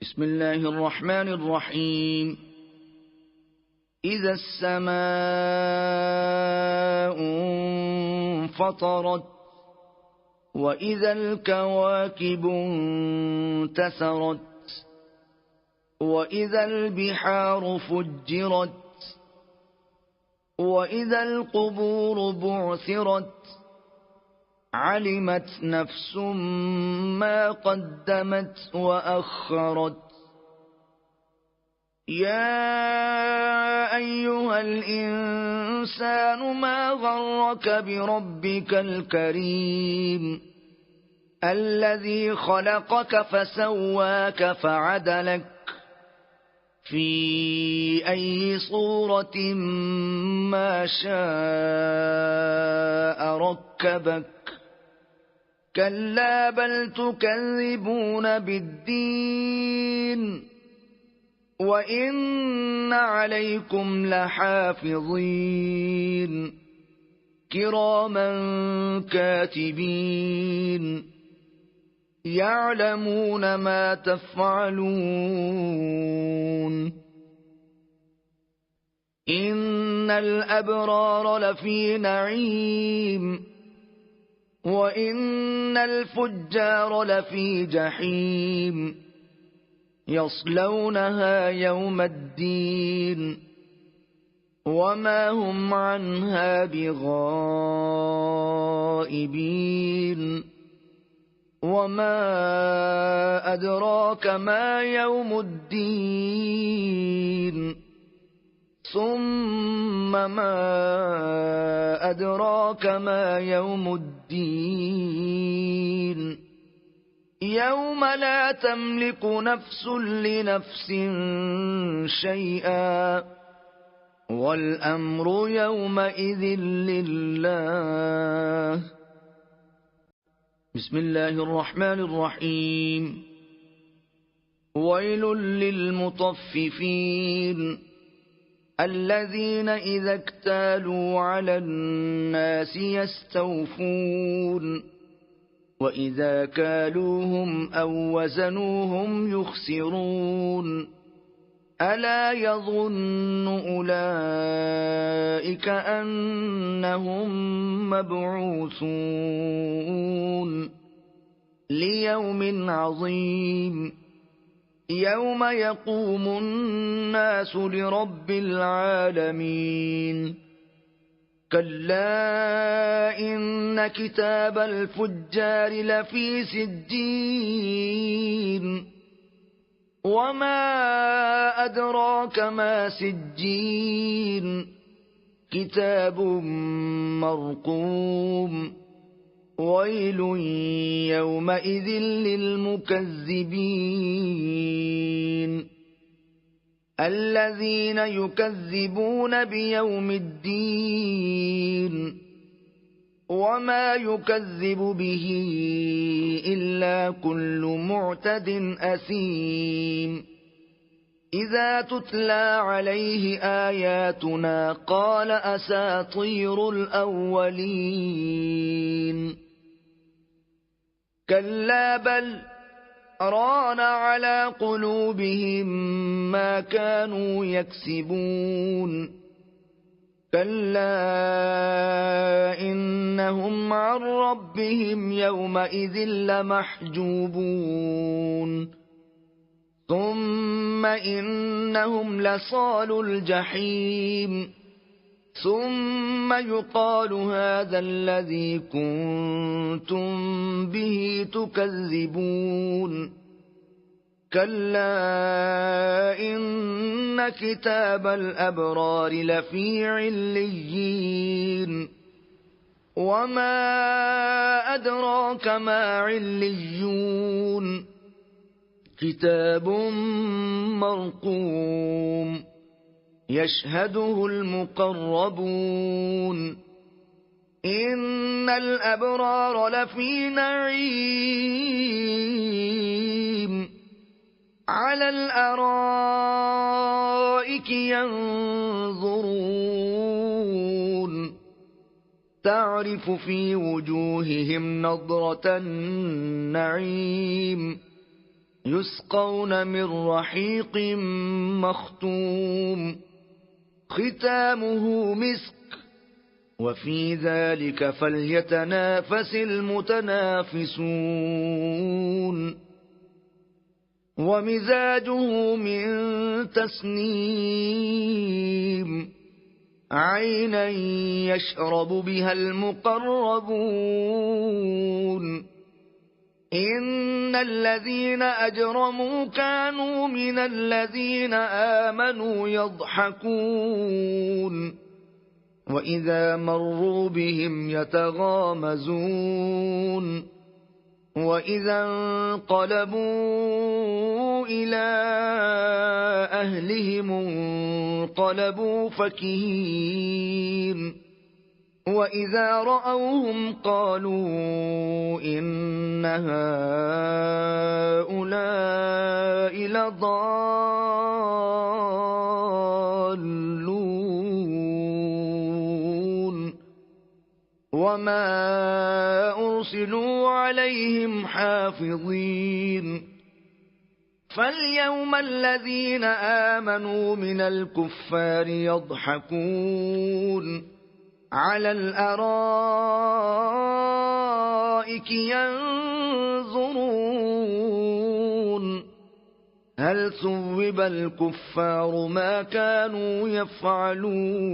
بسم الله الرحمن الرحيم. إذا السماء انفطرت وإذا الكواكب انتثرت وإذا البحار فجرت وإذا القبور بعثرت علمت نفس ما قدمت وأخرت. يا أيها الإنسان ما غرك بربك الكريم الذي خلقك فسواك فعدلك في أي صورة ما شاء ركبك. كلا بل تكذبون بالدين وإن عليكم لحافظين كراما كاتبين يعلمون ما تفعلون. إن الأبرار لفي نعيم وإن الفجار لفي جحيم يصلونها يوم الدين وما هم عنها بغائبين. وما أدراك ما يوم الدين ثم ما أدراك ما يوم الدين يوم لا تملك نفس لنفس شيئا والأمر يومئذ لله. بسم الله الرحمن الرحيم. ويل للمطففين الذين إذا اكتالوا على الناس يستوفون وإذا كالوهم أو وزنوهم يخسرون. ألا يظن أولئك أنهم مبعوثون ليوم عظيم يوم يقوم الناس لرب العالمين. كلا إن كتاب الفجار لفي سجين وما أدراك ما سجين كتاب مرقوم ويل يومئذ للمكذبين الذين يكذبون بيوم الدين وما يكذب به إلا كل معتد أثيم. إذا تتلى عليه آياتنا قال أساطير الأولين. كلا بل ران على قلوبهم ما كانوا يكسبون. كلا إنهم عن ربهم يومئذ لمحجوبون. ثم إنهم لصالو الجحيم ثم يقال هذا الذي كنتم به تكذبون. كلا إن كتاب الأبرار لفي عليين وما أدراك ما عليون كتاب مرقوم يشهده المقربون. إن الأبرار لفي نعيم على الأرائك ينظرون تعرف في وجوههم نضرة النعيم يسقون من رحيق مختوم ختامه مسك وفي ذلك فليتنافس المتنافسون ومزاجه من تسنيم عينا يشرب بها المقربون إن الذين أجرموا كانوا من الذين آمنوا يضحكون وإذا مروا بهم يتغامزون وإذا انقلبوا إلى أهلهم انقلبوا فكهين وإذا رأوهم قالوا إن هؤلاء لضالون وما أرسلوا عليهم حافظين فاليوم الذين آمنوا من الكفار يضحكون على الأرائك ينظرون هل ثوب الكفار ما كانوا يفعلون